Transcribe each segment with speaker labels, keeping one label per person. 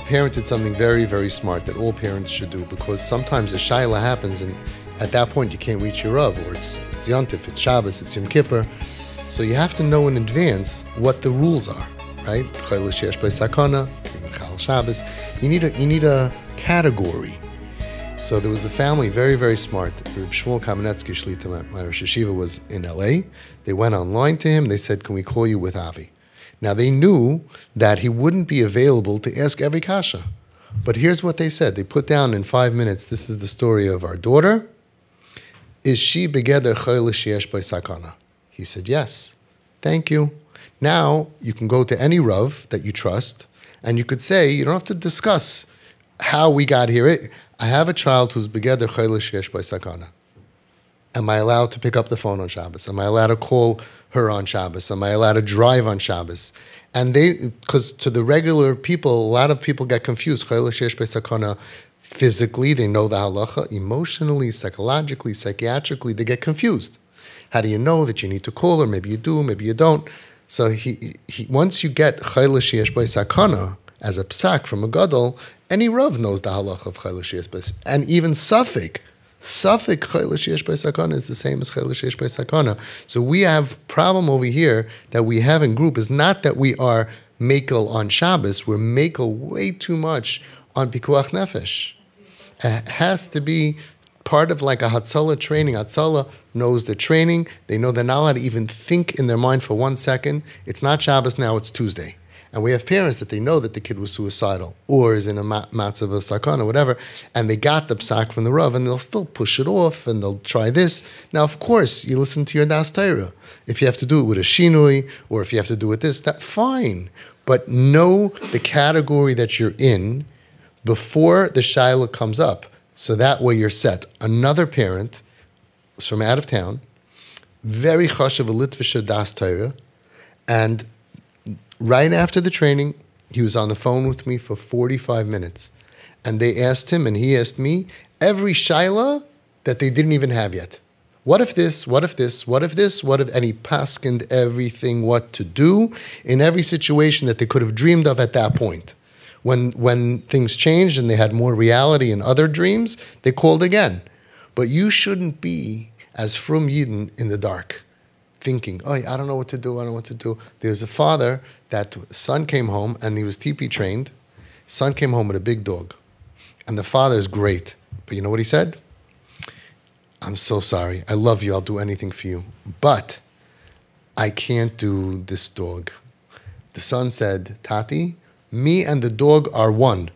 Speaker 1: parent did something very, very smart that all parents should do, because sometimes a shaila happens and at that point you can't reach your Rav, or it's Yontif, it's Shabbos, it's Yom Kippur. So you have to know in advance what the rules are, right? Chayla sheyesh bei sakana, Chal Shabbos. You need a category. So there was a family, very, very smart. Reb Shmuel Kamenetsky Shlita, my Rosh Yeshiva, was in LA. They went online to him. They said, can we call you with Avi? Now they knew that he wouldn't be available to ask every kasha. But here's what they said. They put down in 5 minutes, this is the story of our daughter. Is she begeder chayla sheyesh by sakana? He said, yes. Thank you. Now you can go to any Rav that you trust, and you could say, you don't have to discuss how we got here. I have a child who's begeder chayla sheyesh by sakana. Am I allowed to pick up the phone on Shabbos? Am I allowed to call her on Shabbos? Am I allowed to drive on Shabbos? And because to the regular people, a lot of people get confused. Chayla sheyesh by sakana, physically, they know the halacha. Emotionally, psychologically, psychiatrically, they get confused. How do you know that you need to call her? Maybe you do, maybe you don't. So he once you get chayla sheyesh by sakana as a psak from a gadol, any Rav knows the halacha of chayla sheyesh by, and even Safek chayla sheyesh by sakana is the same as chayla sheyesh by sakana. So we have problem over here that we have in group is not that we are makel on Shabbos, we're makel way too much on pikuach nefesh. It has to be part of like a Hatzalah training. Hatzalah knows the training. They know they're not allowed to even think in their mind for 1 second. It's not Shabbos now, it's Tuesday. And we have parents that they know that the kid was suicidal or is in a matzav of sakana or whatever, and they got the psak from the Rav, and they'll still push it off, and they'll try this. Now, of course, you listen to your Das Torah. If you have to do it with a shinui, or if you have to do it this, that fine. But know the category that you're in before the shaila comes up, so that way you're set. Another parent was from out of town, very chashav a litvisha Das Torah, and right after the training, he was on the phone with me for 45 minutes. And they asked him, and he asked me, every shaila that they didn't even have yet. What if this? What if this? What if this? What if? And he paskined everything what to do in every situation that they could have dreamed of at that point. When things changed and they had more reality in other dreams, they called again. But you shouldn't be, as Frum Yidden, in the dark, thinking, oh, I don't know what to do, I don't know what to do. There's a father that son came home, and he was TP trained. Son came home with a big dog. And the father's great. But you know what he said? I'm so sorry. I love you. I'll do anything for you. But I can't do this dog. The son said, Tati, me and the dog are one.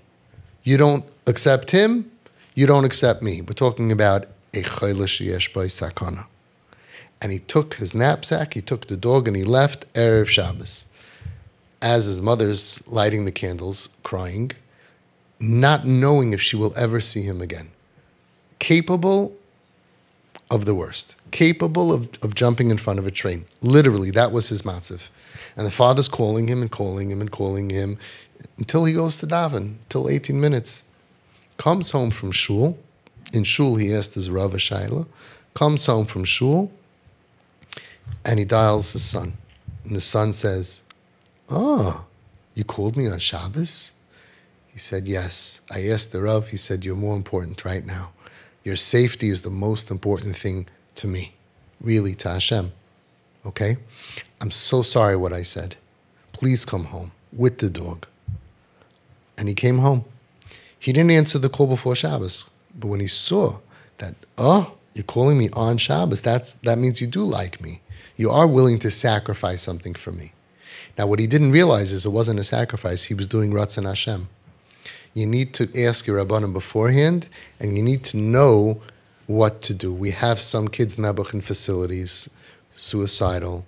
Speaker 1: You don't accept him, you don't accept me. We're talking about a chayla sheyesh by sakana. And he took his knapsack, he took the dog, and he left Erev Shabbos. As his mother's lighting the candles, crying, not knowing if she will ever see him again. Capable of the worst. Capable of jumping in front of a train. Literally, that was his matziv. And the father's calling him and calling him and calling him until he goes to daven, till 18 minutes. Comes home from shul. In shul, he asked his Rav a shaila. Comes home from shul, and he dials his son. And the son says, oh, you called me on Shabbos? He said, yes. I asked the Rav. He said, you're more important right now. Your safety is the most important thing to me. Really, to Hashem. Okay? I'm so sorry what I said. Please come home with the dog. And he came home. He didn't answer the call before Shabbos. But when he saw that, oh, you're calling me on Shabbos, that means you do like me. You are willing to sacrifice something for me. Now, what he didn't realize is it wasn't a sacrifice. He was doing Ratzon Hashem. You need to ask your Rabbanim beforehand, and you need to know what to do. We have some kids nabuch in facilities, suicidal,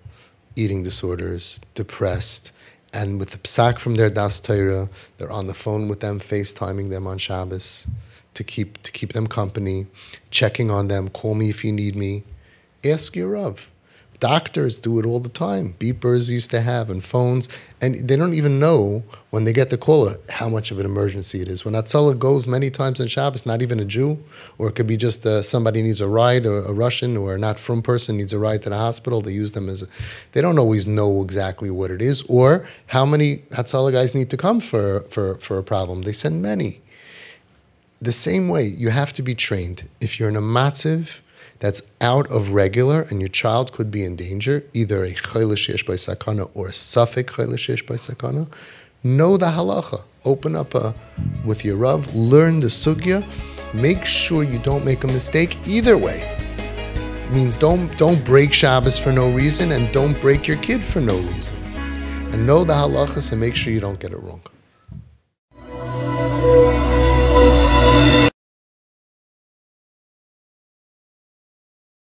Speaker 1: eating disorders, depressed, and with the psak from their Das Torah, they're on the phone with them, FaceTiming them on Shabbos to keep them company, checking on them, call me if you need me. Ask your Rav. Doctors do it all the time. Beepers used to have and phones, and they don't even know when they get the call how much of an emergency it is. When Hatzalah goes many times on Shabbos, not even a Jew, or it could be just somebody needs a ride, or a Russian or a not from person needs a ride to the hospital. They use them as they don't always know exactly what it is, or how many Hatzalah guys need to come for a problem. They send many. The same way, you have to be trained. If you're in a matziv that's out of regular and your child could be in danger, either a chayla sheyesh by sakana or a safek chayla sheyesh by sakana, know the halacha. Open up with your Rav, learn the sugya, make sure you don't make a mistake either way. Means don't break Shabbos for no reason, and don't break your kid for no reason. And know the halachas and make sure you don't get it wrong.